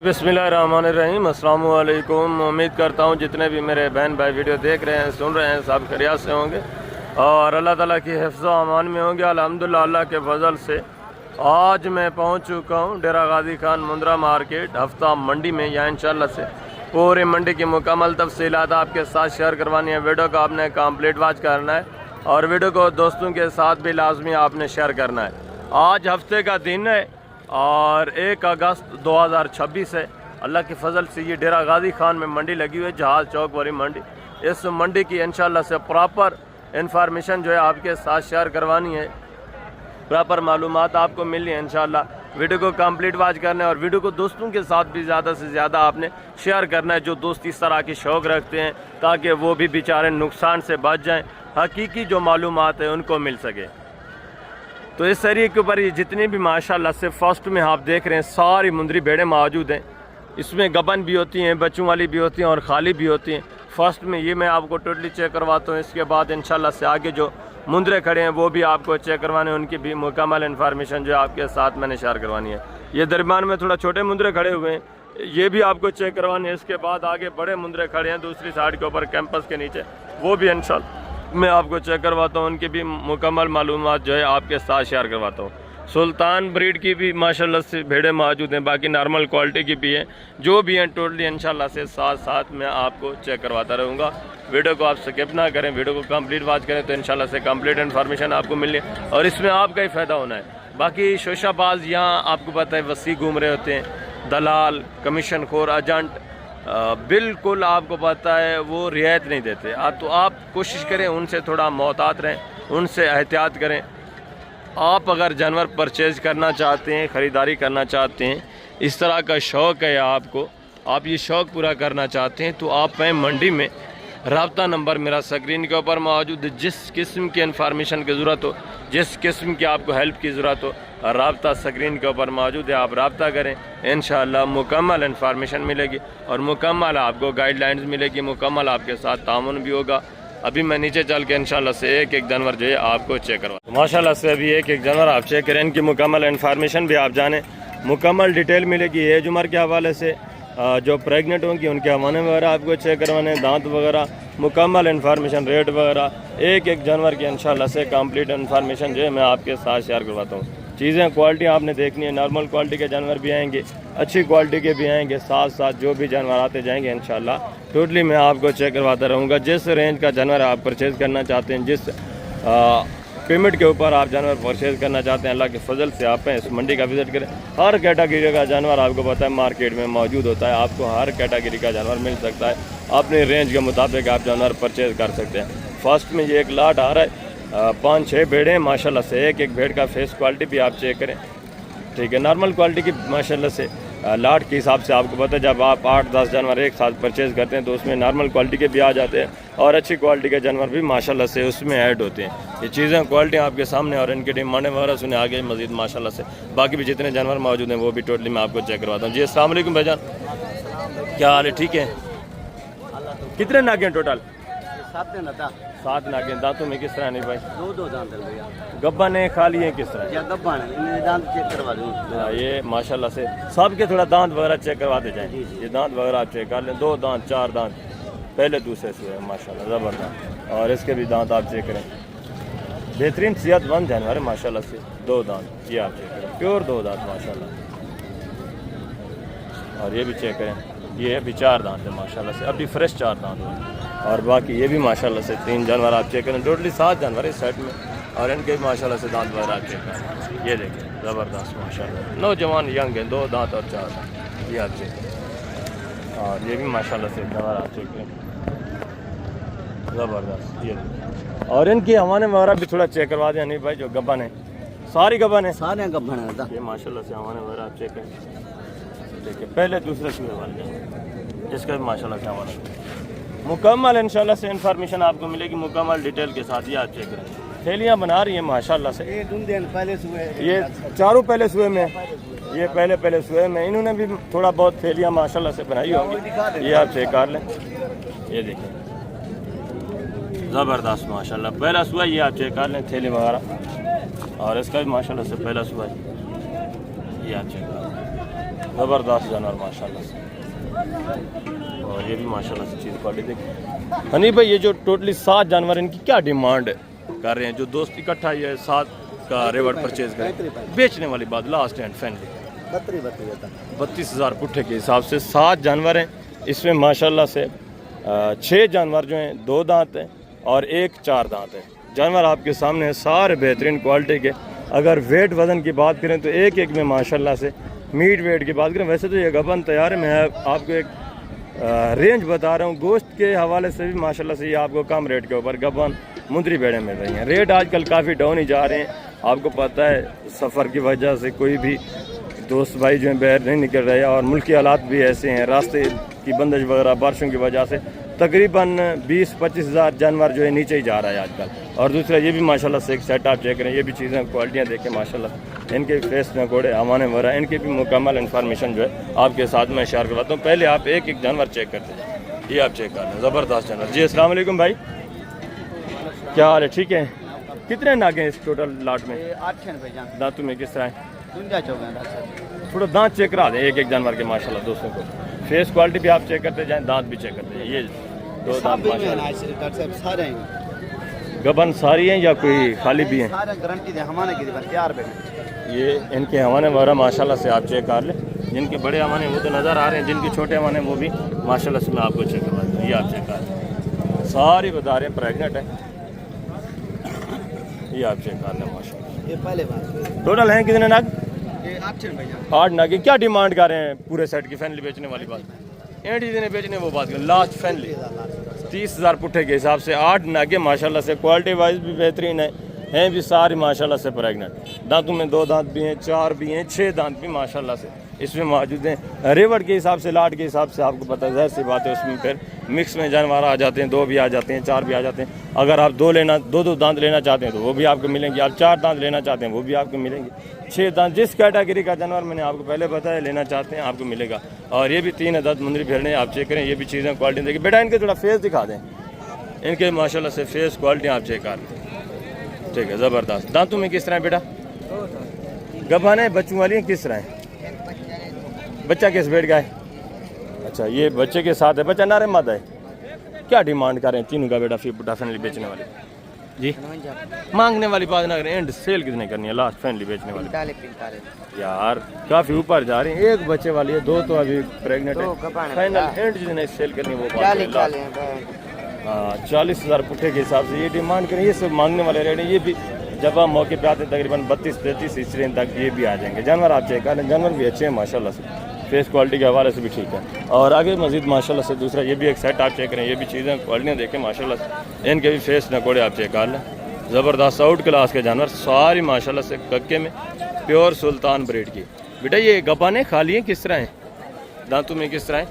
बिस्मिल्लाहिर्रहमानिर्रहीम, अस्सलामु अलैकुम। उम्मीद करता हूँ जितने भी मेरे बहन भाई वीडियो देख रहे हैं, सुन रहे हैं, सब खैरियत से होंगे और अल्लाह ताला की हिफ्ज़ व अमान में होंगे। अल्हम्दुलिल्लाह अल्लाह के फजल से आज मैं पहुँच चुका हूँ डेरा गाजी खान मुंद्रा मार्केट हफ्ता मंडी में। यहाँ इंशाल्लाह से पूरी मंडी की मुकम्मल तफसीलात आपके साथ शेयर करवानी है। वीडियो को आपने कंप्लीट वॉच करना है और वीडियो को दोस्तों के साथ भी लाजमी आपने शेयर करना है। आज हफ्ते का दिन है और 1 अगस्त 2026 है। अल्लाह के फजल से ये डेरा गाजी खान में मंडी लगी हुई है, जहाज़ चौक वाली मंडी। इस मंडी की इंशाल्लाह से प्रॉपर इन्फॉर्मेशन जो है आपके साथ शेयर करवानी है, प्रॉपर मालूमात आपको मिलनी है इंशाल्लाह। वीडियो को कंप्लीट वॉच करना है और वीडियो को दोस्तों के साथ भी ज़्यादा से ज़्यादा आपने शेयर करना है, जो दोस्त इस तरह की शौक़ रखते हैं, ताकि वो भी बेचारे नुकसान से बच जाएँ, हकीकी जो मालूमात है उनको मिल सके। तो इस एरिए के ऊपर ये जितनी भी माशाल्लाह से फर्स्ट में आप देख रहे हैं सारी मुंदरी भेड़ें मौजूद हैं। इसमें गबन भी होती हैं, बच्चों वाली भी होती हैं और खाली भी होती हैं। फर्स्ट में ये मैं आपको टोटली चेक करवाता हूँ। इसके बाद इंशाल्लाह से आगे जो मुंदरे खड़े हैं वो भी आपको चेक करवाने हैं, उनकी भी मुकम्मल इन्फॉर्मेशन जो आपके साथ मैंने शेयर करवानी है। ये दरमियान में थोड़ा छोटे मुंदरे खड़े हुए हैं, ये भी आपको चेक करवाने हैं। इसके बाद आगे बड़े मुंदरे खड़े हैं दूसरी साइड के ऊपर कैंपस के नीचे, वो भी इंशाल्लाह मैं आपको चेक करवाता हूँ, उनकी भी मुकम्मल मालूमात जो है आपके साथ शेयर करवाता हूँ। सुल्तान ब्रीड की भी माशाल्लाह से भेड़ें मौजूद हैं, बाकी नॉर्मल क्वालिटी की भी हैं, जो भी हैं टोटली इंशाल्लाह से साथ साथ मैं आपको चेक करवाता रहूँगा। वीडियो को आप स्किप ना करें, वीडियो को कंप्लीट वॉच करें तो इंशाल्लाह से कंप्लीट इन्फॉर्मेशन आपको मिलनी है और इसमें आपका ही फ़ायदा होना है। बाकी शोशाबाज यहाँ आपको पता है वसी घूम रहे होते हैं, दलाल, कमीशन खोर, एजेंट, बिल्कुल आपको पता है वो रियायत नहीं देते। तो आप कोशिश करें उनसे थोड़ा मोहतात रहें, उनसे एहतियात करें। आप अगर जानवर परचेज़ करना चाहते हैं, ख़रीदारी करना चाहते हैं, इस तरह का शौक़ है आपको, आप ये शौक़ पूरा करना चाहते हैं, तो आप आएँ मंडी में। रब्ता नंबर मेरा स्क्रीन के ऊपर मौजूद है। जिस किस्म की इन्फॉर्मेशन की ज़रूरत हो, जिस किस्म की आपको हेल्प की ज़रूरत हो, रब्ता स्क्रीन के ऊपर मौजूद है। आप रब्ता करें, इंशाअल्लाह मुकम्मल इन्फॉर्मेशन मिलेगी और मुकम्मल आपको गाइडलाइंस मिलेगी, मुकम्मल आपके साथ तामुन भी होगा। अभी मैं नीचे चल के इंशाअल्लाह से एक एक जानवर जो है आपको चेक करवा, माशाल्लाह से अभी एक एक जानवर आप चेक करें, इनकी मुकम्मल इन्फॉर्मेशन भी आप जानें, मुकम्मल डिटेल मिलेगी। एज उम्र के हवाले से जो प्रेग्नेंट होंगी उनके हवाने वगैरह आपको चेक करवाने, दांत वगैरह, मुकम्मल इन्फॉर्मेशन, रेट वगैरह, एक एक जानवर की इंशाल्लाह से कंप्लीट इन्फॉर्मेशन जो है मैं आपके साथ शेयर करवाता हूँ। चीज़ें क्वालिटी आपने देखनी है, नॉर्मल क्वालिटी के जानवर भी आएंगे, अच्छी क्वालिटी के भी आएंगे, साथ साथ जो भी जानवर आते जाएंगे इंशाल्लाह टोटली मैं आपको चेक करवाता रहूँगा। जिस रेंज का जानवर आप परचेज़ करना चाहते हैं, जिस पेमेंट के ऊपर आप जानवर परचेज़ करना चाहते हैं, अल्लाह के फजल से आप इस मंडी का विज़िट करें। हर कैटेगरी का जानवर आपको पता है मार्केट में मौजूद होता है, आपको हर कैटेगरी का जानवर मिल सकता है, अपने रेंज के मुताबिक आप जानवर परचेज़ कर सकते हैं। फर्स्ट में ये एक लाट आ रहा है, 5-6 भेड़ें माशाल्लाह से, एक एक भेड़ का फेस क्वालिटी भी आप चेक करें, ठीक है। नॉर्मल क्वालिटी की माशाल्लाह से लाट के हिसाब से आपको पता है, जब आप 8-10 जानवर एक साथ परचेज़ करते हैं तो उसमें नॉर्मल क्वालिटी के भी आ जाते हैं और अच्छी क्वालिटी के जानवर भी माशाल्लाह से उसमें ऐड होते हैं। ये चीज़ें क्वालिटी आपके सामने और इनकी डिमांडें वगैरह सुने आगे मज़ीद माशाल्लाह से बाकी भी जितने जानवर मौजूद हैं वो भी टोटली मैं आपको चेक करवाता हूँ। जी अस्सलाम वालेकुम भाईजान, क्या हाल है? ठीक है। कितने नागे हैं टोटल? 7 नागे। दांतों में किस तरह नहीं भाई? 2 दांत है भैया। गब्बन है, खाली है, किस तरह? गब्बन है, इन्हें दांत चेक करवा दूँ। ये माशाल्लाह से सबके थोड़ा दांत वगैरह चेक करवाते जाएं। ये दांत वगैरह आप चेक कर लें, 2 दांत 4 दांत पहले दूसरे से है माशाल्लाह ज़बरदस्त। और इसके भी दांत आप चेक करें, बेहतरीन सेहतमंद जानवर है माशाल्लाह से। 2 दांत ये आप चेक करें, प्योर 2 दांत माशाल्लाह। और ये भी चेक करें, ये अभी 4 दांत है माशाल्लाह से, अभी फ्रेश 4 दांत हुए। और बाकी ये भी माशाल्लाह से 3 जानवर आप चेक करें, टोटली 7 जानवर इस सेट में और इनके भी माशाल्लाह से दांत वगैरह आप चेक करें। ये देखिए ज़बरदस्त माशाल्लाह, नौजवान यंग हैं, 2 दांत और 4 दांत ये आप चेक करें। और ये भी माशाल्लाह से जानवर आप चेक करें, ज़बरदस्त। ये और इनकी हवाने वगैरह भी थोड़ा चेक करवा दें नहीं भाई, जो गब्बन है, सारी गब्बन है, सारे गब्बन है। ये माशाल्लाह से हवाने वगैरह आप चेक करें, ठीक है। पहले दूसरे सूर्य वाले इसका भी माशाल्लाह से हवाना मुकम्मल इंशाल्लाह से इन्फॉर्मेशन आपको मिलेगी मुकम्मल डिटेल के साथ। ये आप चेक करें, थैलियाँ बना रही हैं माशाल्लाह से। ये पहले सुए, ये चारों पहले सुए में, ये पहले सुए में, इन्होंने भी थोड़ा बहुत थैलियाँ माशाल्लाह से बनाई होंगी। ये आप चेक कर लें, ये देखिए ज़बरदस्त माशाल्लाह पहला सुआ। ये आप चेक कर लें थैली वगैरह, और इसका भी माशाल्लाह से पहला सुआ। ये आप चेक कर ज़बरदस्त जानवर माशाल्लाह से। और ये भी माशाल्लाह से चीज़ क्वालिटी देखिए। हनी भाई ये जो टोटली 7 जानवर इनकी क्या डिमांड कर रहे हैं? जो दोस्त इकट्ठा ये 7 का रेवट परचेज करें, बेचने वाली बात लास्ट एंड फाइनली 32,000 पुट्ठे के हिसाब से 7 जानवर हैं। इसमें माशाल्लाह से 6 जानवर जो हैं 2 दांत हैं और 1 4 दांत है। जानवर आपके सामने है, सारे बेहतरीन क्वालिटी के। अगर वेट वज़न की बात करें तो एक एक में माशाल्लाह से मीट वेट की बात करें, वैसे तो ये गबन तैयार है। मैं आपको एक रेंज बता रहा हूँ, गोश्त के हवाले से भी माशाल्लाह से ये आपको कम रेट के ऊपर गबन मुंदरी भेड़ें मिल रही हैं। रेट आजकल काफ़ी डाउन ही जा रहे हैं। आपको पता है सफ़र की वजह से कोई भी दोस्त भाई जो है बाहर नहीं निकल रहे और मुल्की हालात भी ऐसे हैं, रास्ते की बंदिश वगैरह बारिशों की वजह से तकरीबन 20-25 हज़ार जानवर जो है नीचे ही जा रहा है आजकल। और दूसरा ये भी माशाल्लाह से एक सेट आप चेक करें, ये भी चीज़ें क्वालिटियाँ देखें माशाल्लाह। इनके फेस नकोड़े हमारे वगैरह इनकी भी मुकम्मल इन्फॉर्मेशन जो है आपके साथ में शेयर करवाता हूँ। पहले आप एक एक जानवर चेक करते हैं, ये आप चेक कर लें, ज़बरदस्त जानवर। जी अस्सलाम वालेकुम भाई, क्या हाल है? ठीक है। कितने नागे हैं इस टोटल लाट में? 8 हैं भाईजान। दांतों में किस तरह है? दुंजा चौक थोड़ा दांत चेक करा दें एक एक जानवर के माशाल्लाह दोस्तों को। फेस क्वालिटी भी आप चेक करते जाएं, दांत भी चेक करते जाएं। ये 2 दांत माशाल्लाह सारे हैं। गबन सारी हैं या कोई खाली भी हैं? सारे गारंटी दे हमारे के तैयार बैठे। ये इनके हवाने वगैरह माशाल्लाह से आप चेक कर लें। जिनके बड़े हवाने वो तो नज़र आ रहे हैं, जिनके छोटे हवाने वो भी माशाल्लाह से मैं आपको चेक करवा दूँ। ये आप चेक कर लें, सारी बता रहे हैं प्रेगनेंट है। ये आप चेक कर लें माशाल्लाह। ये पहले बात टोटल हैं कितने नाग? ये 8 हैं भाईजान। 8 नाग। क्या डिमांड कर रहे हैं पूरे सेट की? फैनली बेचने वाली बात, एंड जितने बेचने वो बात करें, लास्ट फैनली 30,000 पुट्ठे के हिसाब से 8 नागे माशाल्लाह से क्वालिटी वाइज भी बेहतरीन है, हैं भी सारी माशाल्लाह से प्रेगनेंट। दांतों में 2 दांत भी हैं, 4 भी हैं, 6 दांत भी माशाल्लाह से इसमें मौजूद हैं। रेवट के हिसाब से, लाट के हिसाब से आपको पता है, ज़ाहिर सी बात है उसमें फिर मिक्स में जानवर आ जाते हैं, 2 भी आ जाते हैं, 4 भी आ जाते हैं। अगर आप 2 दांत लेना चाहते हैं तो वो भी आपको मिलेंगे, आप 4 दांत लेना चाहते हैं वो भी आपको मिलेंगे, 6 दांत जिस कैटेगरी का जानवर मैंने आपको पहले बताया लेना चाहते हैं आपको मिलेगा। और ये भी 3 अदद मुंदरी भेड़ें आप चेक करें, ये भी चीज़ें क्वालिटी देखिए। बेटा इनके थोड़ा फेस दिखा दें, इनके माशाल्लाह से फेस क्वालिटी आप चेक कर लें, ठीक है, ज़बरदस्त। दांतों में किस तरह है बेटा? गबाने बच्चों वाली हैं किस तरह है? बच्चा किस बेट का है? अच्छा, ये बच्चे के साथ है, बच्चा नारे मादा है। क्या डिमांड कर रहे हैं तीनों का बेटा? डेफिनेटली बेचने वाली जी, मांगने वाली बात ना करें, एंड सेल कितने करनी है लास्ट फैनली बेचने वाली? यार काफ़ी ऊपर जा रही है। एक बच्चे वाली है, 2 तो अभी प्रेग्नेंट है। फाइनल एंड जितने सेल करनी है वो बात। हाँ, 40,000 पुट्ठे के हिसाब से ये डिमांड करें। ये सब मांगने वाले रेट हैं। ये भी जब आप मौके पे आते हैं तकरीबन 32-33 इस रेंज तक ये भी आ जाएंगे। जानवर आप चेक करें, जानवर भी अच्छे हैं माशाल्लाह से, फेस क्वालिटी के हवाले से भी ठीक है। और आगे मजीद माशाल्लाह से दूसरा ये भी एक सेट आप चेक करें, ये भी चीज़ें क्वालिटियाँ देखें माशाल्लाह से। इनके भी फेस नकोड़े आप चेक कर लें, ज़बरदस्त आउट क्लास के जानवर सारी माशाल्लाह से कक्के में प्योर सुल्तान ब्रीड की। बेटा ये गबाने खाली हैं किस तरह हैं? दांतों में किस तरह हैं?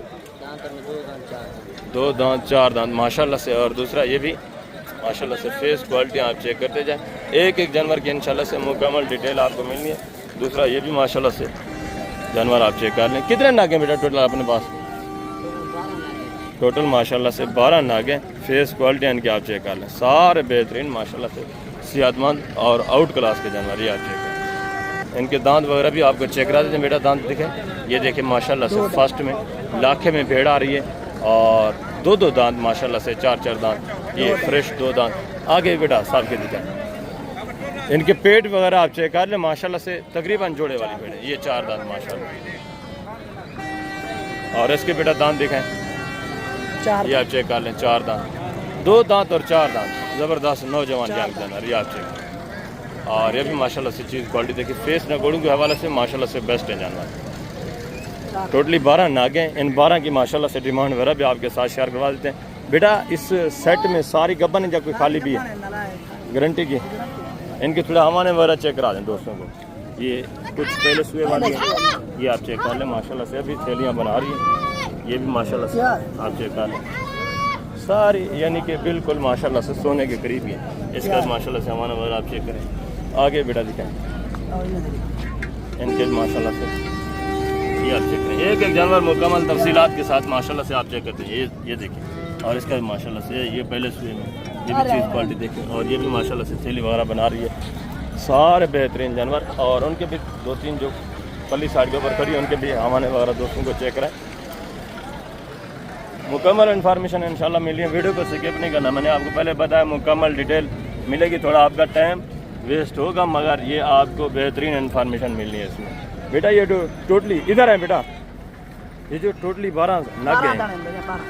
2 दांत 4 दांत माशाल्लाह से। और दूसरा ये भी माशाल्लाह से फेस क्वालिटी आप चेक करते जाएं, एक एक जानवर की इंशाल्लाह से मुकम्मल डिटेल आपको मिलनी है। दूसरा ये भी माशाल्लाह से जानवर आप चेक कर लें। कितने नागे बेटा टोटल अपने पास? टोटल माशाल्लाह से 12 नागे। फेस क्वालिटी इनकी आप चेक कर लें, सारे बेहतरीन माशाल्लाह से सेहतमंद और आउट क्लास के जानवर ये आप चेक करें। इनके दांत वगैरह भी आपको चेक करा देते हैं बेटा, दांत दिखे, ये देखें माशाल्लाह से फर्स्ट में लाखे में भेड़ आ रही है और 2 दांत माशाल्लाह से, 4 दांत, ये फ्रेश 2 दांत। आगे बेटा साफ के दिखाएं, इनके पेट वगैरह आप चेक कर लें माशाल्लाह से, तकरीबन जोड़े वाली भेड़ है। ये 4 दांत माशाल्लाह। और इसके बेटा दांत दिखाएं, ये आप चेक कर लें, 4 दांत, 2 दांत और 4 दांत, ज़बरदस्त नौजवान यंग जानवर ये आप चेक करें। और ये भी माशाल्लाह से चीज़ क्वालिटी देखिए, फेस नगोड़ों के हवाले से माशाल्लाह से बेस्ट है जानवर। टोटली 12 नागे हैं, इन 12 की माशाल्लाह से डिमांड वगैरह भी आपके साथ शेयर करवा देते हैं। बेटा इस सेट में सारी गब्बन है या कोई खाली भी है? गारंटी की। इनके थोड़ा हवाने वगैरह चेक करा दें दोस्तों को। ये कुछ पहले सुए वाली है, ये आप चेक कर लें माशाल्लाह से, अभी थैलियाँ बना रही हैं। ये भी माशाल्लाह से आप चेक कर लें, सारी यानी कि बिल्कुल माशाल्लाह से सोने के करीब ही है। इसका माशाल्लाह से हवाना वगैरह आप चेक करें। आगे बेटा दिखाएं, इनके माशाल्लाह से ये आप चेक करें, एक एक जानवर मुकम्मल तफसीलात के साथ माशाल्लाह से आप चेक करते हैं। ये देखिए, और इसका भी माशाल्लाह से ये पहले सुए में, ये भी चीज़ क्वालिटी देखें। और ये भी माशाल्लाह से थैली वगैरह बना रही है, सारे बेहतरीन जानवर। और उनके भी 2-3 जो पल्ली साइड के ऊपर खड़ी है, उनके भी हमारे वगैरह दोस्तों को चेक कराएं। मुकम्मल इन्फॉर्मेशन इंशाल्लाह मिली है, वीडियो को स्किप नहीं करना। मैंने आपको पहले बताया मुकम्मल डिटेल मिलेगी, थोड़ा आपका टाइम वेस्ट होगा मगर ये आपको बेहतरीन इन्फॉर्मेशन मिलनी है इसमें। बेटा ये टोटली इधर है बेटा, ये जो टोटली 12 नागे हैं,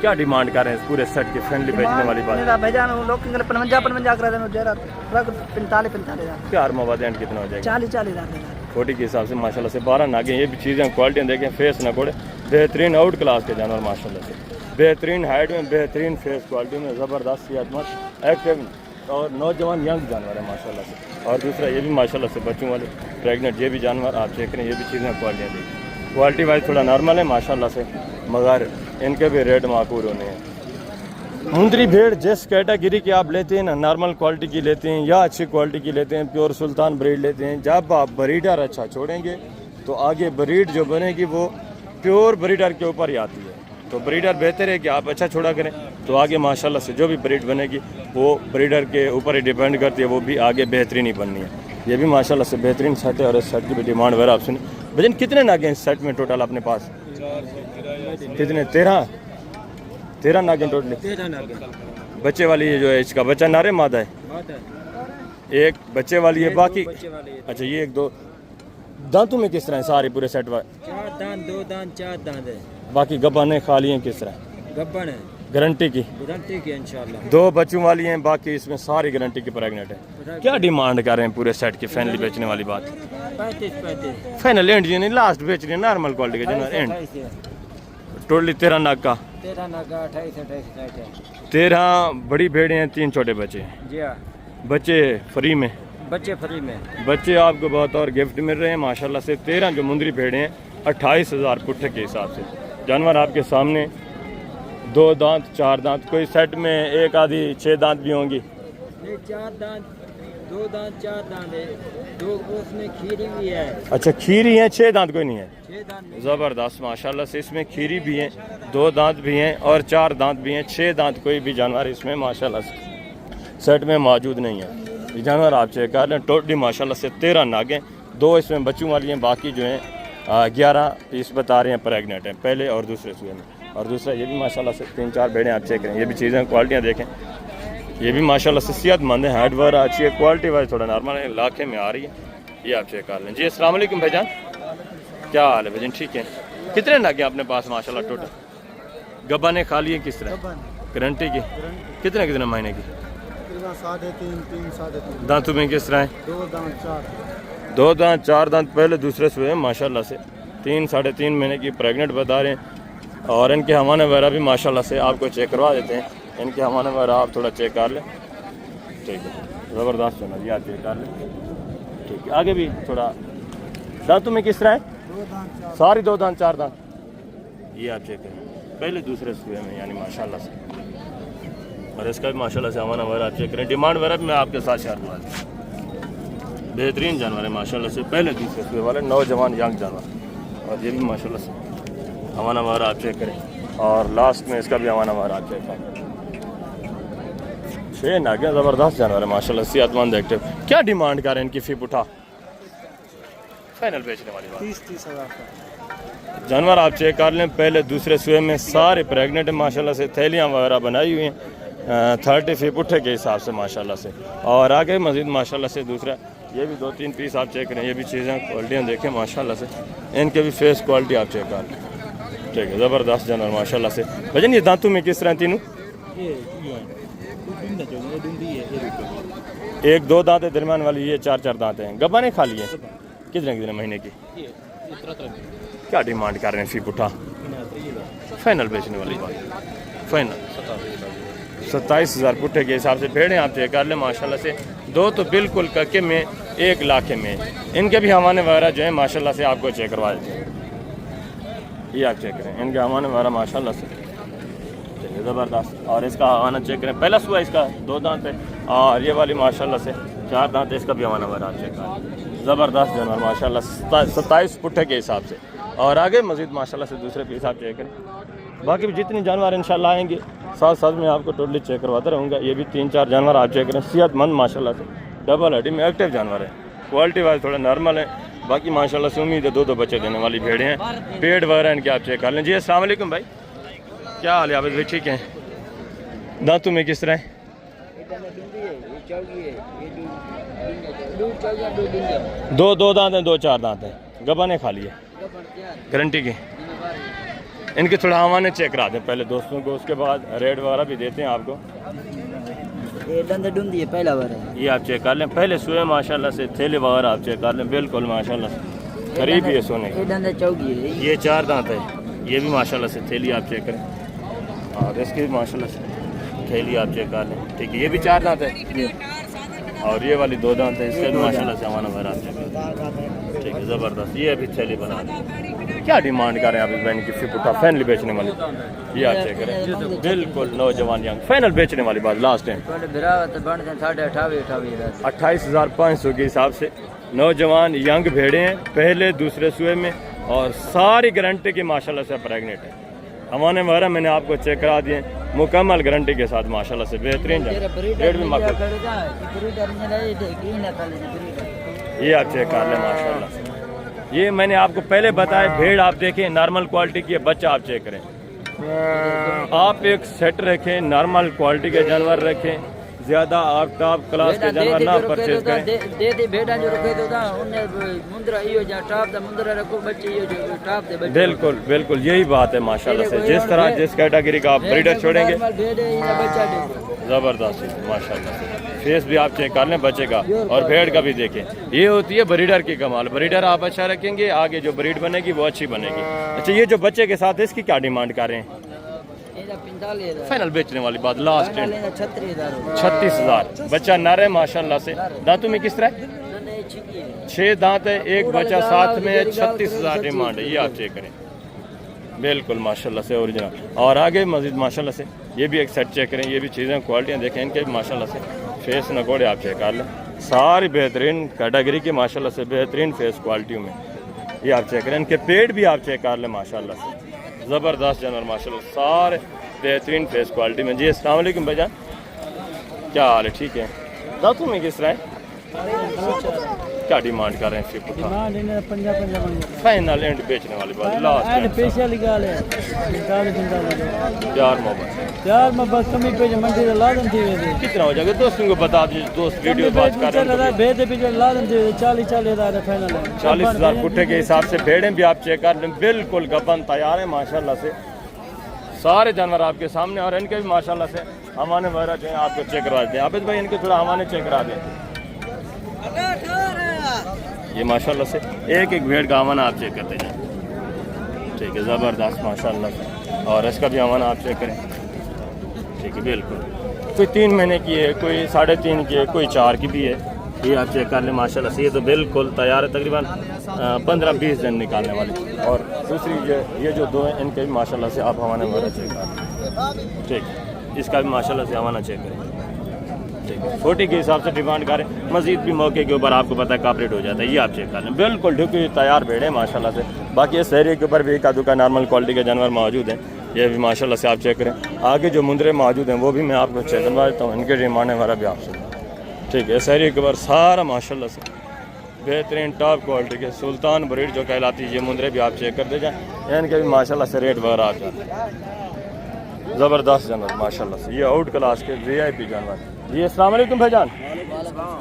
क्या डिमांड कर रहे हैं इस पूरे सेट की फ्रेंडली बेचने वाली बात? क्या मवाद एंड कितना हो जाएगा? 40,000 छोटी के हिसाब से माशाल्लाह से 12 नागे, ये भी चीज़ें क्वालिटी देखें, फेस ना कोड़े, बेहतरीन आउट क्लास के जानवर माशाल्लाह से, बेहतरीन हाइट में, बेहतरीन फेस क्वालिटी में, ज़बरदस्त सेहतमंद एक्टिव और नौजवान यंग जानवर है माशाल्लाह से। और दूसरा ये भी माशाल्लाह से बच्चों वाले प्रेग्नेंट ये भी जानवर आप चेक करें, ये भी चीज़ें क्वालिटियाँ देखिए, क्वालिटी वाइज थोड़ा नॉर्मल है माशाल्लाह से, मगर इनके भी रेट माकूल होने हैं। मुंदरी भेड़ जिस कैटेगरी की आप लेते हैं ना, नॉर्मल क्वालिटी की लेते हैं या अच्छी क्वालिटी की लेते हैं, प्योर सुल्तान ब्रीड लेते हैं, जब आप ब्रीडर अच्छा छोड़ेंगे तो आगे ब्रीड जो बनेगी वो प्योर ब्रीडर के ऊपर ही आती है। तो ब्रीडर बेहतर है कि आप अच्छा छोड़ा करें, तो आगे माशाल्लाह से जो भी ब्रीड बनेगी वो ब्रीडर के ऊपर ही डिपेंड करती है, वो भी आगे बेहतरीन ही बननी है। ये भी माशाल्लाह से बेहतरीन सेट है और इस सेट की भी डिमांड वगैरह आप सुनिए। भजन कितने नागे हैं इस सेट में टोटल अपने पास? कितने? 13 नागे टोटली। बच्चे वाली ये जो है इसका बच्चा नारे मादा है, एक बच्चे वाली है, बाकी अच्छा ये 1 2 दांतों में किस तरह है सारे पूरे सेट? 4 दांत 2 दांत 4 दांत है, बाकी गब्बाने खाली हैं किस तरह? गब्बन है, गारंटी की इंशाल्लाह। 2 बच्चों वाली हैं, बाकी इसमें सारी गारंटी की प्रेग्नेंट है। क्या डिमांड कर रहे हैं पूरे सेट की फैमिली बेचने वाली बात? 35 फाइनल एंड जी नहीं, लास्ट बेच रही है नॉर्मल क्वालिटी का जानवर एंड टोटली 13 नाग का 13 नागा 28 13 बड़ी भेड़ें हैं, 3 छोटे बच्चे हैं। जी हाँ, बच्चे फ्री में, बच्चे फ्री में, बच्चे आपको बहुत और गिफ्ट मिल रहे हैं माशाल्लाह से। 13 जो मुंदरी भेड़ें हैं 28,000 पुट्ठे के हिसाब से। जानवर आपके सामने 2 दांत 4 दांत, कोई सेट में एक आधी 6 दांत भी होंगी। नहीं 4 दांत 2 दांत 4 दांत है, 2 उसमें खीरी भी है। अच्छा खीरी है, 6 दांत कोई नहीं है? 6 दांत ज़बरदस्त माशाल्लाह से, इसमें खीरी भी हैं, 2 दांत भी हैं और 4 दांत भी हैं। 6 दांत कोई भी जानवर इसमें माशाल्लाह से सेट में मौजूद नहीं है। ये जानवर आप चेक कर लें, टोटली माशाल्लाह से 13 नागें, 2 इसमें बच्चों वाली हैं, बाकी जो हैं 11 पीस बता रहे हैं प्रेग्नेंट हैं, पहले और दूसरे सूए में। और दूसरा ये भी माशाल्लाह से 3-4 भेड़ें आप चेक करें, ये भी चीज़ें क्वालिटियाँ देखें, ये भी माशाल्लाह से सेहतमंद है, हाइट वगैरह अच्छी है, क्वालिटी वाइज थोड़ा नॉर्मल है, इलाके में आ रही है, ये आप चेक कर लें। जी अस्सलाम वालेकुम भाईजान, क्या हाल है भाईजान? ठीक है। कितने नागे अपने पास माशाल्लाह टोटल? गब्बाने खाली है किस तरह? गारंटी की? कितने कितने महीने की? 3.5 दांतों में किस तरह है? 2 दांत 4 2 दांत 4 दांत, पहले दूसरे सूए हैं माशाल्लाह से, 3 साढ़े 3 महीने की प्रेग्नेंट बता रहे हैं। और इनके हवाने वगैरह भी माशाल्लाह से आपको चेक करवा देते हैं, इनके हवाने वगैरह आप थोड़ा चेक कर लें। ठीक है, ज़बरदस्त सुना जी, आप चेक कर लें। ठीक है, आगे भी थोड़ा दांतों में किस तरह है? 2 दांत सारी 2 दांत 4 दांत, ये आप चेक करें, पहले दूसरे सूए में यानी माशाल्लाह से। और इसका भी माशाल्लाह से हवाना वगैरह आप चेक करें, डिमांड वगैरह भी मैं आपके साथ शेयर करवा दूँ। बेहतरीन जानवर है माशाल्लाह से, पहले दूसरे सूए वाले नौजवान यंग जानवर। और ये भी माशाल्लाह से हवाना वगैरह आप चेक करें, और लास्ट में इसका भी हवाना वगैरह आप चेक करें। 6 नागे, ज़बरदस्त जानवर है माशाल्लाह, सेहतमंद एक्टिव। क्या डिमांड कर रहे हैं इनकी फी उठा? फाइनल बेचने वाली बात 30 हज़ार का जानवर आप चेक कर लें, पहले दूसरे सूए में सारे प्रेग्नेंट है माशाल्लाह से, थैलियाँ वगैरह बनाई हुई हैं 30 फी पुट्ठे के हिसाब से माशाल्लाह से। और आगे मज़ीद माशाल्लाह से दूसरा ये भी 2-3 पीस आप चेक करें, ये भी चीज़ें क्वालिटियाँ देखें माशाल्लाह से, इनके भी फेस क्वालिटी आप चेक कर लें। ठीक है, ज़बरदस्त जानवर माशाल्लाह से। भजन ये दांतों में किस तरह तीनों? 1-2 दांत है, दरमियान वाली ये 4-4 दांत हैं। गब्बाने खाली हैं, कितने कितने महीने की? क्या डिमांड कर रहे हैं फी पुठा? फाइनल बेचने वाली बात, फाइनल 27,000 पुट्ठे के हिसाब से भेड़ें आप चेक कर लें माशाल्लाह से। 2 तो बिल्कुल कक्के में, 1 लाखे में, इनके भी हवाने वगैरह जो है माशाल्लाह से आपको चेक करवा देते हैं, ये आप चेक करें, इनके हवाने वगैरह माशाल्लाह से ज़बरदस्त। और इसका हवाना चेक करें, पहला सुबह इसका 2 दांत है, और ये वाली माशाल्लाह से 4 दांत है, इसका भी हवाना वगैरह आप चेक करें। ज़बरदस्त जानवर माशाल्लाह 27 पुट्ठे के हिसाब से। और आगे मज़ीद माशाल्लाह से दूसरे पीस आप चेक करें, बाकी भी जितने जानवर इंशाल्लाह आएंगे साथ साथ में आपको टोटली चेक करवाता रहूँगा। ये भी 3-4 जानवर आप चेक करें, सेहतमंद माशाल्लाह से, डबल हड्डी में एक्टिव जानवर है, क्वालिटी वाइज थोड़ा नॉर्मल है, बाकी माशाल्लाह से उम्मीद है दो बच्चे देने वाली भेड़ें हैं। पेड़ वगैरह इनके आप चेक कर लें। जी अस्सलाम वालेकुम भाई, क्या हाल है आबिद भाई? ठीक है। दांतों में किस तरह है? दो दांत हैं, 2-4 दांत हैं। गबा ने खा लिया, गारंटी की। इनके थोड़ा हवाने चेक करा दें पहले दोस्तों को, उसके बाद रेट वगैरह भी देते हैं आपको। ये पहला बार है, ये आप चेक कर लें। पहले सोए माशाल्लाह से, थैले वगैरह आप चेक कर लें, बिल्कुल माशाल्लाह से करीब ही है सोने की। ये 4 दांत है, ये भी माशाल्लाह से थैली आप चेक करें। और इसकी भी माशाल्लाह से थैली आप चेक कर लें। ठीक है, ये भी 4 दांत है और ये वाली 2 दांत है, इसका भी माशाल्लाह से हमारा वगैरह आप चेक करें। ठीक है, ज़बरदस्त। ये अभी थैली बना दें। क्या डिमांड कर रहे हैं आप इस बहन की? फिर फाइनल बेचने वाली, ये आप चेक करें, बिल्कुल नौजवान यंग फाइनल बेचने वाली बात लास्ट है। 28,500 के हिसाब से नौजवान यंग भेड़े हैं, पहले दूसरे सुए में, और सारी गारंटी की माशाल्लाह से प्रेगनेंट है। हमारे वगैरह मैंने आपको चेक करा दिए मुकम्मल गारंटी के साथ माशाल्लाह से बेहतरीन। रेट भी माकूल, ये आप चेक कर लें माशाल्लाह से। ये मैंने आपको पहले बताया, भेड़ आप देखें नॉर्मल क्वालिटी की है, बच्चा आप चेक करें। आप एक सेट रखें, नॉर्मल क्वालिटी के जानवर रखें, ज़्यादा आप टॉप क्लास के जानवर ना परचेज करें। बिल्कुल बिल्कुल यही बात है माशाल्लाह से। जिस तरह जिस कैटेगरी का आप ब्रीडर छोड़ेंगे, ज़बरदस्त माशाल्लाह से। फेस भी आप चेक कर लें बच्चे का, और भेड़ का भी देखें। ये होती है ब्रीडर की कमाल। ब्रीडर आप अच्छा रखेंगे, आगे जो ब्रीड बनेगी वो अच्छी बनेगी। अच्छा, ये जो बच्चे के साथ है, इसकी क्या डिमांड कर रहे हैं? फाइनल बेचने वाली बात लास्ट है 36,000। बच्चा नर है माशाल्लाह से। दांतों में किस तरह? 6 दांत है, एक बच्चा साथ में है। 36,000 डिमांड है, ये आप चेक करें, बिल्कुल माशाल्लाह से ओरिजिनल। और आगे मजीद माशाल्लाह से ये भी एक सेट चेक करें। ये भी चीज़ें क्वालिटियाँ देखें इनके भी माशाल्लाह से। फेस नकोड़े आप चेक कर लें, सारी बेहतरीन कैटेगरी की माशाल्लाह से बेहतरीन फेस क्वालिटियों में, ये आप चेक करें। इनके पेट भी आप चेक कर लें माशाल्लाह से, ज़बरदस्त जानवर माशाल्लाह, सारे बेहतरीन फेस क्वालिटी में। जी अस्सलाम वालेकुम भाईजान, क्या हाल है? ठीक है। दांतों में किस तरह है? क्या डिमांड कर रहे हैं? फाइनल एंड बेचने वाली बात लास्ट यार मैं बस कमी पे मंडी से लादन थी वे कितना हो जाएगा? दोस्तों को बता दीजिए, दोस्त वीडियो बात कर रहे हैं। भेद पे लादन थी 40,000 फाइनल है। 40,000 पुट्ठे के हिसाब से भेड़े भी आप चेक कर लें, बिल्कुल गबन तैयार है माशाल्लाह से। सारे जानवर आपके सामने, और इनके भी माशाल्लाह से हमारे वगैरह जो है आपको चेक करवा देते हैं। आबिद भाई इनके थोड़ा हमारे चेक करा दें। ये माशाल्लाह से एक एक भेड़ का हवाना आप चेक करते जाए। ठीक है, ज़बरदस्त माशाल्लाह से। और इसका भी हवाना आप चेक करें। ठीक है, बिल्कुल। कोई 3 महीने की है, कोई 3.5 की है, कोई 4 की भी है। ये आप चेक कर लें माशाल्लाह से। ये तो बिल्कुल तैयार है, तकरीबन 15-20 दिन निकालने वाली। और दूसरी ये जो 2 हैं, इनके भी माशाल्लाह से आप हवाना वगैरह चेक करें। ठीक है, इसका भी माशाल्लाह से हवाना चेक करें। ठीक है, छोटी के हिसाब से डिमांड करें, मजीद भी मौके के ऊपर आपको पता है कॉपरेट हो जाता है। ये आप चेक कर लें, बिल्कुल ढुकी तैयार भेड़े माशाल्लाह से। बाकी इस एरिया के ऊपर भी एक आधू का नॉर्मल क्वालिटी के जानवर मौजूद हैं, ये भी माशाल्लाह से आप चेक करें। आगे जो मुंदरे मौजूद हैं वो भी मैं आपको चेक करवा देता हूँ, इनके डिमांड वगैरह भी आपसे। ठीक है, इस एरिया के ऊपर सारा माशाल्लाह से बेहतरीन टॉप क्वालिटी के सुल्तान ब्रीड जो कहलाती है, ये मुंदरे भी आप चेक करते जाएँ। इनके भी माशाल्लाह से रेट वगैरह आ जाते हैं। ज़बरदस्त जानवर माशाल्लाह से, ये आउट क्लास के VIP जानवर। जी अस्सलाम वालेकुम भाईजान,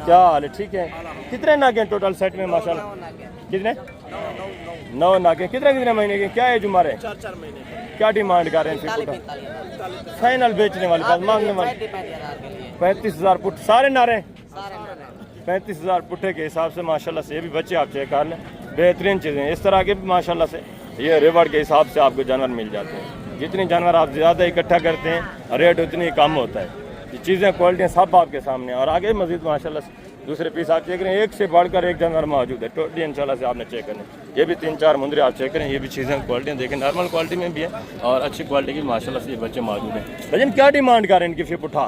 क्या हाल है? ठीक है। कितने नागे टोटल सेट में माशाल्लाह? कितने? 9 नागे। कितने महीने के? क्या एज उम्र है? 4 महीने। क्या डिमांड कर रहे हैं? फाइनल बेचने वाली बात, मांगने वाली 35,000 पुट सारे नारे। 35,000 पुट्ठे के हिसाब से माशाल्लाह से। ये भी बच्चे आप चेक कर लें, बेहतरीन चीज़ें। इस तरह के भी माशाल्लाह से ये रिवॉर्ड के हिसाब से आपको जानवर मिल जाते हैं। जितनी जानवर आप ज़्यादा इकट्ठा करते हैं, रेट उतनी कम होता है। ये चीज़ें क्वालिटियाँ सब आपके सामने। और आगे मजीद माशाल्लाह से दूसरे पीस आप चेक करें, एक से बढ़कर एक जानवर मौजूद है। टोटली इंशाल्लाह से आपने चेक करना। ये भी 3-4 मुंदरे आप चेक करें। ये भी चीज़ें क्वालिटियाँ देखें, नॉर्मल क्वालिटी में भी है और अच्छी क्वालिटी की माशाल्लाह से ये बच्चे मौजूद हैं। लेकिन क्या डिमांड कर रहे हैं इनकी? फिर उठा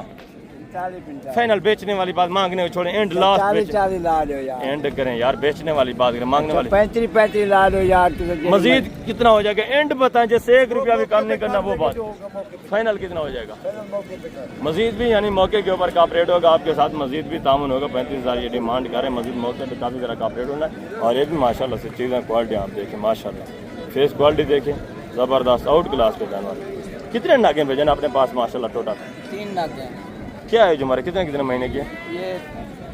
फाइनल बेचने वाली बात, मांगने को छोड़े, एंड लास्ट 40 ला लो यार, एंड करें यार, बेचने वाली बात करें, मांगने वाली 35 ला लो यार। मजीद कितना हो जाएगा? एंड बताएं, जैसे 1 रुपया भी कम नहीं करना वो बात। फाइनल कितना हो जाएगा? मजीद भी यानी मौके के ऊपर कॉपरेट होगा, आपके साथ मजीद भी तामुन होगा। 35,000 ये डिमांड करें, मजीद मौके पर काफ़ी ज़रा कॉपरेट होना है। और ये भी माशाल्लाह से चीज़ें क्वालिटी आप देखें, माशाल्लाह फेस क्वालिटी देखें, ज़बरदस्त आउट क्लास के जानवर। कितने नागे भेजन अपने पास माशाल्लाह टोटल? 3 नाग हैं। क्या है जो हमारे कितने महीने के? ये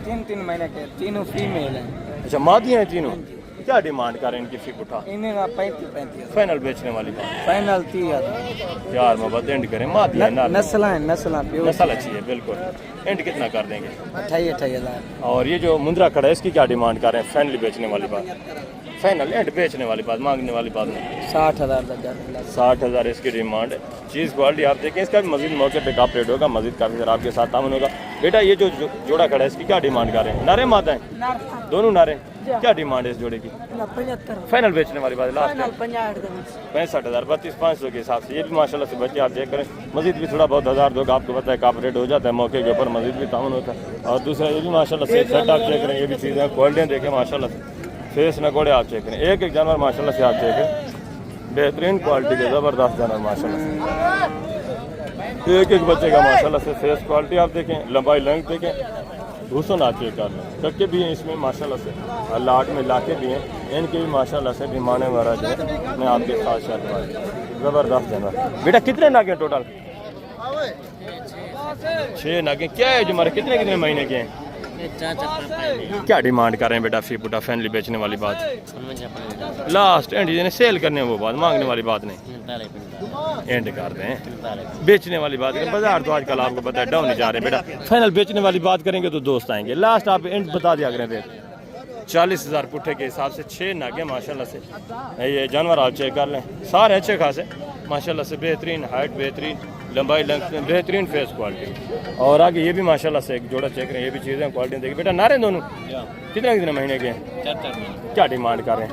3 महीने के, तीनों फीमेल हैं। अच्छा मादी हैं तीनों। क्या डिमांड कर रहे हैं इनकी फी उठा? इन्हें 35 फाइनल बेचने वाली बात, फाइनल 30,000। यार मोहब्बत एंड करें, मादी है ना, नस्ल है, नस्ल नस्ल अच्छी है बिल्कुल। एंड कितना कर देंगे? 28,000। और ये जो मुंद्रा खड़ा है इसकी क्या डिमांड कर रहे हैं? फाइनल बेचने वाली बात, फाइनल एंड बेचने वाली बात, मांगने वाली बात नहीं। 60,000। 60,000 इसकी डिमांड है। चीज़ क्वालिटी आप देखें, इसका भी मजीद मौके पे कॉपरेट होगा, मजीद काफ़ी ज़रा आपके साथ तामन होगा। बेटा ये जो जोड़ा खड़ा है इसकी क्या डिमांड कर रहे हैं? नारे माता हैं दोनों नारे, क्या डिमांड है इस जोड़े की? 75। फाइनल बेचने वाली बात लास्ट 65,000। 65,000 के हिसाब से। ये भी माशाल्लाह से बच्चे आप चेक करें, मजीद भी थोड़ा बहुत 1000 दो आपको पता है कॉपरेट हो जाता है, मौके के ऊपर मजीद भी तामन होता है। और दूसरा ये भी माशाल्लाह से सेट आप चेक करें, ये भी चीज़ें क्वालिटियाँ देखें माशाल्लाह से, फेस नकोड़े आप चेक करें, एक एक जानवर माशाल्लाह से आप चेक करें, बेहतरीन क्वालिटी के ज़बरदस्त जानवर माशाल्लाह से। एक एक बच्चे का माशाल्लाह से फेस क्वालिटी आप देखें, लंबाई लेंथ देखें, घुसन आप चेक कर लें। कक्के भी हैं इसमें माशाल्लाह से, लाट में लाके भी हैं, इनके भी माशाल्लाह से डिमांड वगैरह जो है मैं आपके साथ शेयर ज़बरदस्त जानवर। बेटा कितने नागे टोटल? 6 नागे। क्या है जो हमारे कितने महीने के हैं? क्या डिमांड कर रहे हैं बेटा? फी बुटा फैमिली बेचने वाली बात लास्ट एंड यानी सेल करने वो बात, मांगने वाली बात नहीं, एंड कर रहे हैं बेचने वाली बात करें। बाजार तो आजकल आपको पता है डाउन नहीं जा रहे बेटा। फाइनल बेचने वाली बात करेंगे तो दोस्त आएंगे, लास्ट आप एंड बता दिया करें रेट। 40,000 पुट्ठे के हिसाब से 6 नागे माशाल्लाह से, ये जानवर आप चेक कर लें, सारे अच्छे खासे माशाल्लाह से, बेहतरीन हाइट, बेहतरीन लंबाई, लेंथ, बेहतरीन फेस क्वालिटी। और आगे ये भी माशाल्लाह से एक जोड़ा चेक करें, ये भी चीज़ें क्वालिटी देखिए। बेटा नारे दोनों कितने महीने के हैं? 4 क्या डिमांड कर रहे हैं?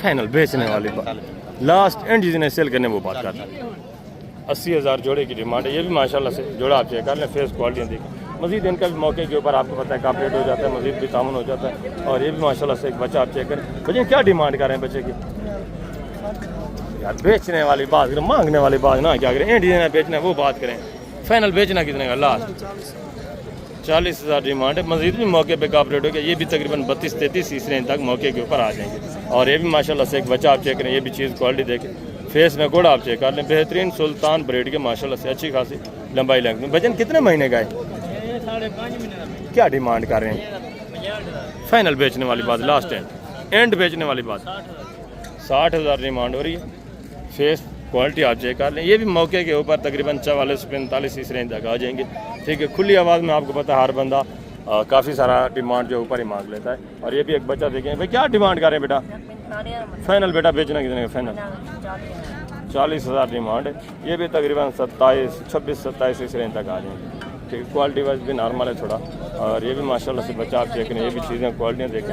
फाइनल बेचने वाली बात, लास्ट एंड जिन्हें सेल करने वो बात करते हैं। 80,000 जोड़े की डिमांड है। ये भी माशाल्लाह से जोड़ा आप चेक कर लें, फेस क्वालिटी देखिए। मजीद इनका भी मौके के ऊपर आपको पता है कॉपरेट हो जाता है, मजीद भी तामुन हो जाता है। और ये भी माशाल्लाह से एक बच्चा आप चेक करें। बच्चे क्या डिमांड कर रहे हैं बच्चे की? यार बेचने वाली बात करें, मांगने वाली बात ना क्या करें, एंड जिन्हें बेचना है वो बात करें। फाइनल बेचना कितने का? लास्ट 40,000 डिमांड है। मजीद भी मौके पे कॉपरेट हो गया, ये भी तकरीबन 32-33 इस रेंज तक मौके के ऊपर आ जाएंगे। और ये भी माशाल्लाह से एक बच्चा आप चेक करें, ये भी चीज़ क्वालिटी देखें, फेस में गोड़ा आप चेक कर लें, बेहतरीन सुल्तान ब्रेड के माशाल्लाह से अच्छी खासी लंबाई लेंथ में। वजन कितने महीने का है? 5.5 महीने। क्या डिमांड कर रहे हैं? फाइनल बेचने वाली बात, लास्ट एंड बेचने वाली बात 60,000 डिमांड हो रही है। फेस क्वालिटी आप चेक कर लें, ये भी मौके के ऊपर तकरीबन 44-45 इस रेंज तक आ जाएंगे। ठीक है, खुली आवाज़ में आपको पता है हर बंदा काफ़ी सारा डिमांड जो ऊपर ही मांग लेता है। और ये भी एक बच्चा देखें भाई, क्या डिमांड कर रहे हैं बेटा? फाइनल बेटा बेचना कितने का? फाइनल 40,000 डिमांड है। ये भी तकरीबन 26-27 इस रेंज तक आ जाएंगे। ठीक है, क्वालिटी वाइज भी नॉर्मल है थोड़ा। और ये भी माशाल्लाह से बच्चा आप चेक करें, ये भी चीज़ें क्वालिटियाँ देखें,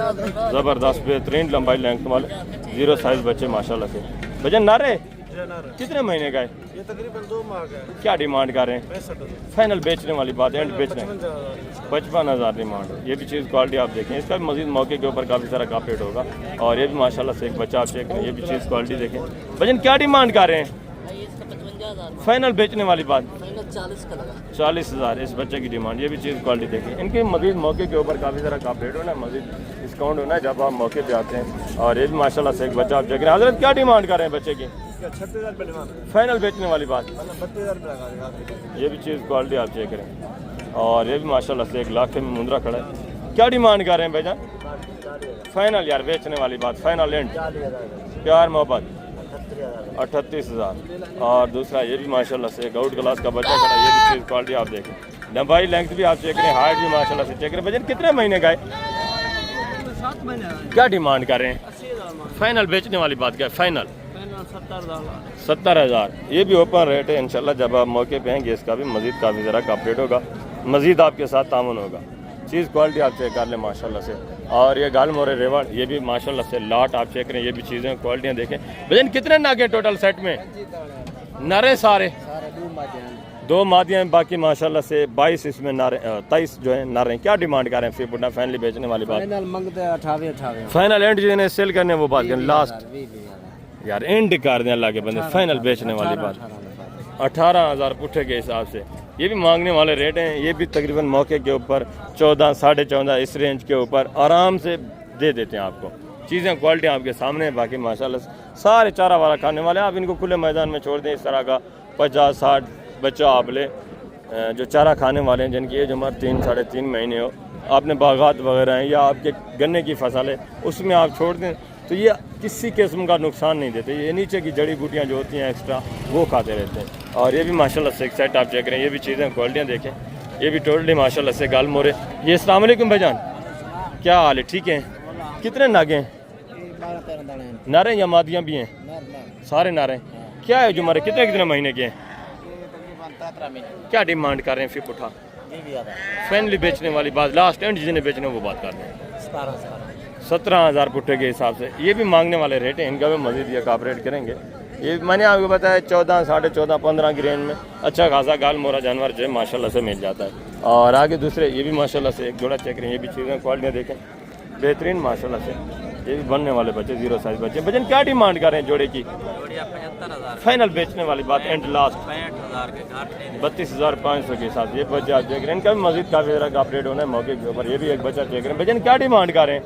ज़बरदस्त बेहतरीन लंबाई लेंथ वाले 0 साइज़ बच्चे माशाल्लाह से। वजन नारे कितने महीने का है? ये तकरीबन 2 माह का है। क्या डिमांड कर रहे हैं? 65,000। फाइनल बेचने वाली बात, एंड बेचने 55,000 डिमांड है। ये भी चीज़ क्वालिटी आप देखें, इसका भी मजीद मौके के ऊपर काफ़ी सारा कॉपरेट होगा। और ये भी माशाल्लाह से एक बच्चा आप चेक करें, ये भी चीज़ क्वालिटी देखें। वजन क्या डिमांड कर रहे हैं? फाइनल बेचने वाली बात 40,000 इस बच्चे की डिमांड। ये भी चीज़ क्वालिटी देखें, इनके मजीद मौके के ऊपर काफ़ी सारा कॉपरेट होना है, मजीद डिस्काउंट होना है जब आप मौके पे आते हैं। और ये भी माशाल्लाह से एक बच्चा आप चेक करें। हजरत क्या डिमांड कर रहे हैं बच्चे की? 36,000 फाइनल बेचने वाली बात, 32,000। ये भी चीज़ क्वालिटी आप चेक करें। और ये भी माशाल्लाह से 1 लाख में मुंद्रा खड़ा है। क्या डिमांड कर रहे हैं भाईजान? फाइनल यार बेचने वाली बात, फाइनल एंड 40,000। प्यार मोहब्बत 38,000। और दूसरा ये भी माशाल्लाह से एक आउट क्लास का बच्चा खड़ा है। ये भी चीज़ क्वालिटी आप देखें, लंबाई लेंथ भी आप चेक करें, हाइट भी माशाल्लाह से चेक करें। वजन कितने महीने का है? 7 महीने। क्या डिमांड कर रहे हैं? 80,000। फाइनल बेचने वाली बात क्या है? फाइनल 70,000। 70,000। ये भी ओपन रेट है इंशाल्लाह, जब आप मौके पे आएंगे इसका भी मजीद काफ़ी ज़रा कॉपरेट होगा, मजीद आपके साथ तामुन होगा। चीज़ क्वालिटी आप चेक कर लें माशाल्लाह से। और ये गाल मोरे रेवड़, ये भी माशाल्लाह से लाट आप चेक करें, ये भी चीज़ें क्वालिटियाँ देखें। वजन कितने नागे टोटल सेट में? नरे सारे 2 मादियाँ हैं, बाकी माशाल्लाह से 22 इसमें नारे 23 जो है नारे हैं। क्या डिमांड कर रहे हैं फी पुटा फाइनली बेचने वाली बात? फाइनल मंगते 28 फाइनल एंड जिन्हें सेल करने वो बात करें लास्ट यार एंड कर दें अल्लाह के बंदे। फाइनल बेचने वाली बात 18,000 पुट्ठे के हिसाब से ये भी मांगने वाले रेट हैं। ये भी तकरीबन मौके के ऊपर 14 साढ़े 14 इस रेंज के ऊपर आराम से दे देते हैं आपको। चीज़ें क्वालिटी आपके सामने है। बाकी माशाल्लाह सारे चारा वाला खाने वाले हैं। आप इनको खुले मैदान में छोड़ दें। इस तरह का 50-60 बच्चा आप ले जो चारा खाने वाले हैं, जिनकी एज उम्र 3 साढ़े 3 महीने हो, आपने बागात वगैरह हैं या आपके गन्ने की फसल है, उसमें आप छोड़ दें तो ये किसी किस्म का नुकसान नहीं देते। ये नीचे की जड़ी बूटियाँ जो होती हैं एक्स्ट्रा वो खाते रहते हैं। और ये भी माशाल्लाह से एक सेट आप चेक करें। ये भी चीज़ें क्वालिटियाँ देखें। ये भी टोटली माशाल्लाह से गाल मोरे। ये अस्सलाम वालेकुम भाईजान, क्या हाल है? ठीक है। कितने नागे हैं? 12-13 दाने हैं। नारे या मादियाँ भी हैं? सारे नारे। क्या है जो हमारे कितने महीने के हैं? क्या डिमांड कर रहे हैं फी पुठा? फाइनली बेचने वाली बात लास्ट एंड जिन्हें बेचने वो बात कर रहे हैं 17,000 पुट्ठे के हिसाब से। ये भी मांगने वाले रेट हैं। इनका भी मजीद ये कॉपरेट करेंगे। ये मैंने आपको बताया 14 साढ़े 14 15 की रेंज में अच्छा खासा गाल मोरा जानवर जो है माशाल्लाह से मिल जाता है। और आगे दूसरे ये भी माशाल्लाह से एक जोड़ा चेक करें। ये भी चीज़ें क्वालिटियाँ देखें बेहतरीन माशाल्लाह से। ये भी बनने वाले बच्चे 0 साइज बच्चे। भजन क्या डिमांड कर रहे हैं जोड़े की? 75,000 फाइनल बेचने वाली बात एंड लास्ट 65,000 के घाट नहीं 32,500 के साथ ये बच्चे आप देख रहे हैं। इनका भी मजीद काफ़ी तरह का अपडेट होना है मौके के ऊपर। ये भी एक बच्चा देख रहे हैं। भजन क्या डिमांड कर रहे हैं?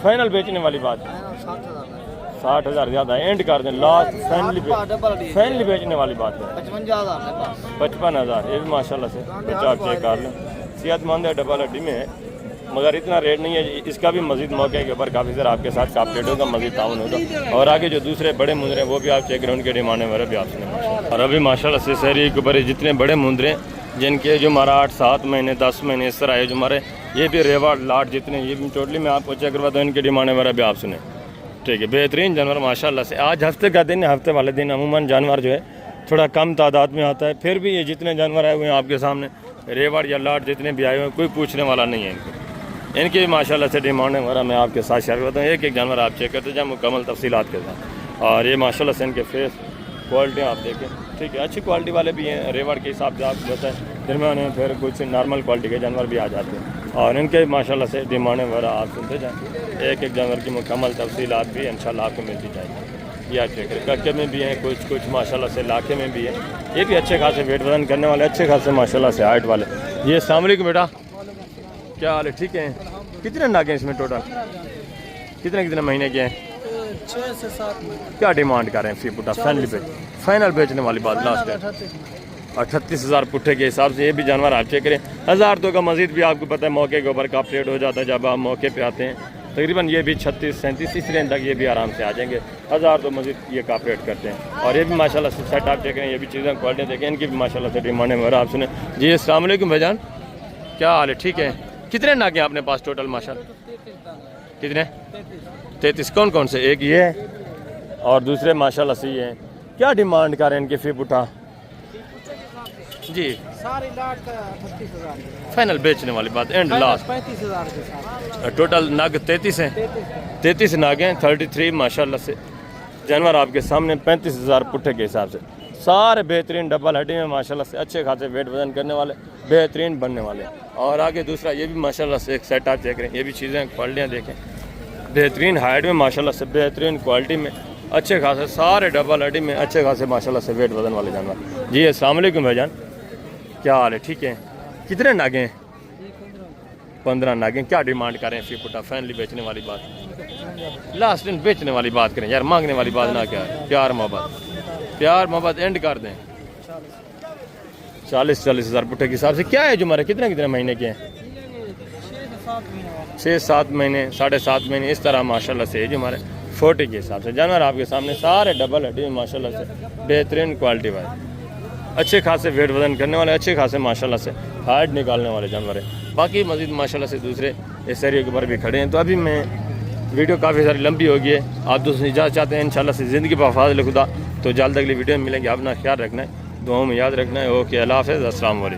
फाइनल बेचने वाली बात 60,000 ज़्यादा एंड कर दें लास्ट फाइनली बेचने वाली बात है 55,000। ये भी माशाल्लाह से बच्चा आप चेक कर लें। सेहतमंद है, डबल हड्डी में है, मगर इतना रेट नहीं है। इसका भी मजीद मौके के ऊपर काफ़ी सर आपके साथ अपडेट होगा, मजीद ताउन होगा। और आगे जो दूसरे बड़े मुंदरे हैं वो भी आप चेक करें, उनके डिमांड वगैरह भी आपसे। और अभी माशाल्लाह से शहरी के ऊपर जितने बड़े मुंदरे जिनके जो हमारा 8-7 महीने 10 महीने इस तरह है जो हमारे ये भी रेवा लाट जितने ये भी टोटली में आपको चेक करवा दूँ। इनके डिमांड वगैरह भी आप सुने। ठीक है, बेहतरीन जानवर माशाल्लाह से। आज हफ्ते का दिन है। हफ्ते वाले दिन अमूमन जानवर जो है थोड़ा कम तादाद में आता है। फिर भी ये जितने जानवर आए हुए हैं आपके सामने रेवाड़ या लाट जितने भी आए हुए हैं कोई पूछने वाला नहीं है इनको। इनकी भी माशाल्लाह से डिमांड वगैरह मैं आपके साथ शेयर करता हूँ। एक जानवर आप चेक करते जाए मुकम्मल तफसीलात के साथ। और ये माशाल्लाह से इनके फेस क्वालिटी आप देखें। ठीक है, अच्छी क्वालिटी वाले भी हैं। रेवाड़ के हिसाब से आपको पता है दरमियान में फिर कुछ नॉर्मल क्वालिटी के जानवर भी आ जाते हैं। और इनके माशाल्लाह से डिमांड वगैरह आप सुनते जाएँ। एक जानवर की मुकम्मल तफसीलात भी इंशाल्लाह आपको मिलती जाएगी। या चेक करें कक्के में भी हैं कुछ माशाल्लाह से लाखे में भी है। ये भी अच्छे खासे वेट वजन करने वाले अच्छे खासे माशाल्लाह से हाइट वाले। ये अस्सलाम वालेकुम बेटा, क्या हाल है? ठीक है। कितने नागे हैं इसमें टोटल? कितने महीने के हैं? 6 से 7 महीने। क्या डिमांड कर रहे हैं फी पुट्ठा? फाइनल बेचने वाली बात लास्ट है 38,000 पुट्ठे के हिसाब से। ये भी जानवर आप चेक करें 1000 तो का मजीद भी आपको पता है मौके के ऊपर का अपडेट हो जाता है जब आप मौके पे आते हैं। तकरीबन ये भी 36-37 इस रेंज तक ये भी आराम से आ जाएंगे। 1000 तो मजीद ये कॉपरेट करते हैं। और ये भी माशाल्लाह से सेट आप देख रहे हैं। ये भी चीज़ें क्वालिटी देखें। इनकी भी माशाल्लाह से डिमांड है वगैरह आप सुने। जी अस्सलाम वालेकुम भाईजान, क्या हाल है? ठीक है। कितने नागे हैं अपने पास टोटल माशाल्लाह? कितने? 33। कौन कौन से? एक ये है और दूसरे माशाल्लाह से ये हैं। क्या डिमांड कर रहे हैं इनकी फी पुट्ठा? जी सारी लाट का 38,000 फाइनल बेचने वाली बात एंड लास्ट 35,000 के साथ। टोटल नाग 33 हैं। 33 नाग हैं। 33 माशाल्लाह से जानवर आपके सामने 35,000 पुट्ठे के हिसाब से। सारे बेहतरीन डबल हड्डी में माशाल्लाह से अच्छे खासे वेट वजन करने वाले बेहतरीन बनने वाले। और आगे दूसरा ये भी माशाल्लाह से एक सेट आप देख रहे हैं। ये भी चीज़ें क्वालिटियाँ देखें बेहतरीन हाइट में माशाल्लाह से बेहतरीन क्वालिटी में अच्छे खासे सारे डबल हड्डी में अच्छे खासे माशाल्लाह से वेट वजन वाले जानवर। जी अस्सलाम वालेकुम भाईजान, क्या हाल है? ठीक है। कितने नागे हैं? 15 नागे। क्या डिमांड करें फी पुट्ठा? फाइनली बेचने वाली बात लास्ट दिन बेचने वाली बात करें यार, मांगने वाली बात ना। क्या है प्यार मोहब्बत एंड कर दें 40,000 पुट्ठे के हिसाब से। क्या है जो हमारे कितने महीने के हैं? 6-7 महीने 7.5 महीने इस तरह माशाल्लाह से जो हमारे 40 के हिसाब से जानवर आपके सामने सारे डबल हड्डी माशाल्लाह से बेहतरीन क्वालिटी वाले अच्छे खासे वेट वजन करने वाले अच्छे खासे माशाल्लाह से हाइट निकालने वाले जानवर हैं। बाकी मजीद माशाल्लाह से दूसरे इस एरिया के ऊपर भी खड़े हैं। तो अभी मैं वीडियो काफ़ी सारी लंबी हो गई है। आप दोस्तों इजाज़त चाहते हैं इंशाल्लाह से ज़िंदगी पर हिफाज़त खुदा। तो जल्द अगली वीडियो में मिलेंगे। अपना ख्याल रखना है, दुआओं में याद रखना है। ओके, अल्लाह हाफ़िज़, अस्सलाम वालेकुम।